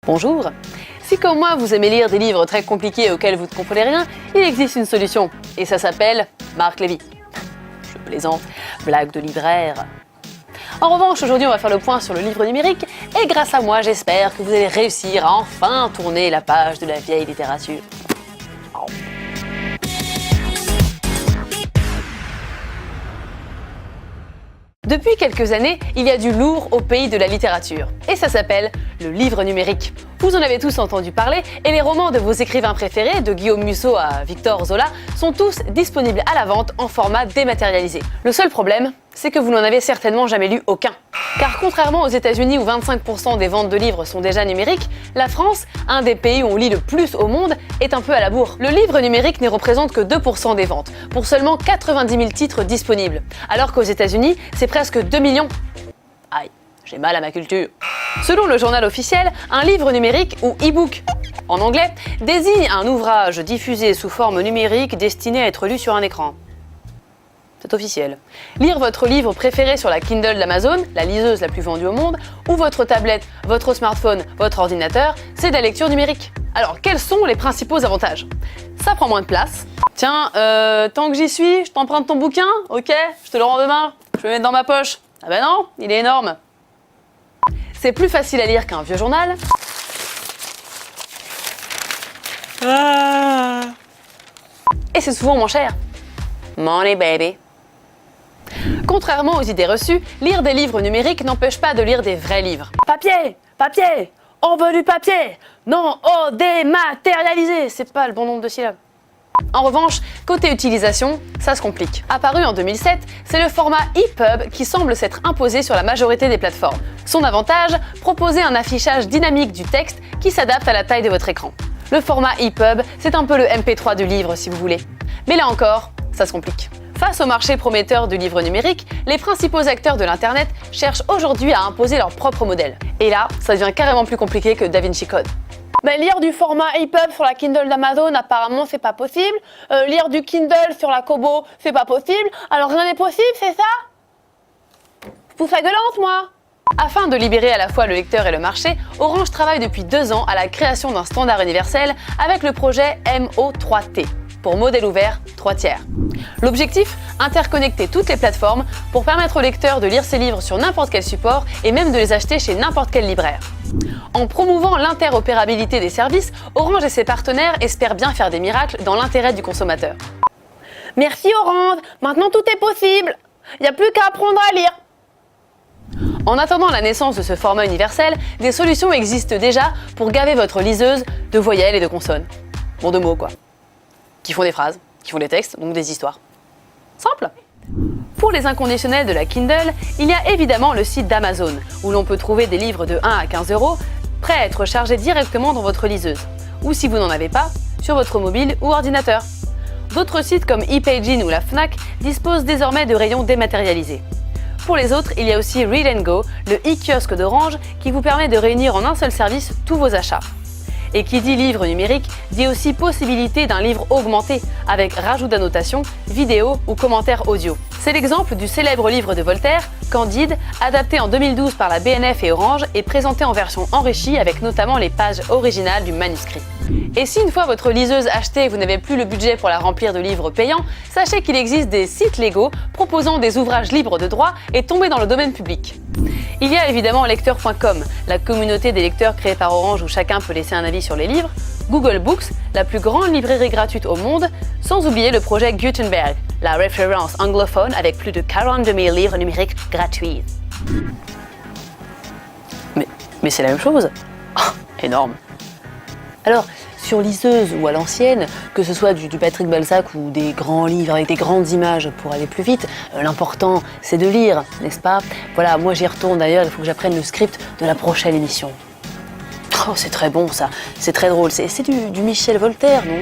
Bonjour. Si comme moi vous aimez lire des livres très compliqués auxquels vous ne comprenez rien, il existe une solution. Et ça s'appelle Marc Lévy. Je plaisante, blague de libraire. En revanche, aujourd'hui on va faire le point sur le livre numérique et grâce à moi j'espère que vous allez réussir à enfin tourner la page de la vieille littérature. Depuis quelques années, il y a du lourd au pays de la littérature. Et ça s'appelle le livre numérique. Vous en avez tous entendu parler et les romans de vos écrivains préférés, de Guillaume Musso à Victor Zola, sont tous disponibles à la vente en format dématérialisé. Le seul problème, c'est que vous n'en avez certainement jamais lu aucun. Car contrairement aux États-Unis où 25% des ventes de livres sont déjà numériques, la France, un des pays où on lit le plus au monde, est un peu à la bourre. Le livre numérique ne représente que 2% des ventes, pour seulement 90 000 titres disponibles, alors qu'aux États-Unis, c'est presque 2 millions. Aïe, j'ai mal à ma culture. Selon le journal officiel, un livre numérique, ou e-book en anglais, désigne un ouvrage diffusé sous forme numérique destiné à être lu sur un écran. C'est officiel. Lire votre livre préféré sur la Kindle d'Amazon, la liseuse la plus vendue au monde, ou votre tablette, votre smartphone, votre ordinateur, c'est de la lecture numérique. Alors, quels sont les principaux avantages? Ça prend moins de place. Tiens, tant que j'y suis, je t'emprunte ton bouquin, ok? Je te le rends demain, je vais le mettre dans ma poche. Ah ben non, il est énorme. C'est plus facile à lire qu'un vieux journal. Et c'est souvent moins cher. Money baby. Contrairement aux idées reçues, lire des livres numériques n'empêche pas de lire des vrais livres. Papier, papier, on veut du papier. Non, oh, dématérialisé, c'est pas le bon nombre de syllabes. En revanche, côté utilisation, ça se complique. Apparu en 2007, c'est le format EPUB qui semble s'être imposé sur la majorité des plateformes. Son avantage, proposer un affichage dynamique du texte qui s'adapte à la taille de votre écran. Le format EPUB, c'est un peu le MP3 du livre si vous voulez. Mais là encore, ça se complique. Face au marché prometteur du livre numérique, les principaux acteurs de l'Internet cherchent aujourd'hui à imposer leur propre modèle. Et là, ça devient carrément plus compliqué que DaVinci Code. Ben, lire du format EPUB sur la Kindle d'Amazon, apparemment, c'est pas possible. Lire du Kindle sur la Kobo, c'est pas possible. Alors rien n'est possible, c'est ça? Je pousse la gueulante, moi. Afin de libérer à la fois le lecteur et le marché, Orange travaille depuis 2 ans à la création d'un standard universel avec le projet MO3T, pour modèle ouvert 3 tiers. L'objectif, interconnecter toutes les plateformes pour permettre au lecteur de lire ses livres sur n'importe quel support et même de les acheter chez n'importe quel libraire. En promouvant l'interopérabilité des services, Orange et ses partenaires espèrent bien faire des miracles dans l'intérêt du consommateur. Merci Orange, maintenant tout est possible. Il n'y a plus qu'à apprendre à lire. En attendant la naissance de ce format universel, des solutions existent déjà pour gaver votre liseuse de voyelles et de consonnes. Bon, de mots quoi. Qui font des phrases, qui font des textes, donc des histoires. Simple. Pour les inconditionnels de la Kindle, il y a évidemment le site d'Amazon, où l'on peut trouver des livres de 1 à 15 €, prêts à être chargés directement dans votre liseuse, ou si vous n'en avez pas, sur votre mobile ou ordinateur. D'autres sites comme ePagine ou la Fnac disposent désormais de rayons dématérialisés. Pour les autres, il y a aussi Read & Go, le e-kiosque d'Orange, qui vous permet de réunir en un seul service tous vos achats. Et qui dit livre numérique, dit aussi possibilité d'un livre augmenté, avec rajout d'annotations, vidéos ou commentaires audio. C'est l'exemple du célèbre livre de Voltaire, Candide, adapté en 2012 par la BNF et Orange et présenté en version enrichie avec notamment les pages originales du manuscrit. Et si une fois votre liseuse achetée, vous n'avez plus le budget pour la remplir de livres payants, sachez qu'il existe des sites légaux proposant des ouvrages libres de droit et tombés dans le domaine public. Il y a évidemment lecteur.com, la communauté des lecteurs créée par Orange où chacun peut laisser un avis sur les livres, Google Books, la plus grande librairie gratuite au monde, sans oublier le projet Gutenberg, la référence anglophone avec plus de 42 000 livres numériques gratuits. Mais c'est la même chose. Oh, énorme. Alors, sur liseuse ou à l'ancienne, que ce soit du Patrick Balzac ou des grands livres avec des grandes images pour aller plus vite, l'important c'est de lire, n'est-ce pas? Voilà, moi j'y retourne d'ailleurs, il faut que j'apprenne le script de la prochaine émission. Oh, c'est très bon ça, c'est très drôle, c'est du Michel Voltaire, non?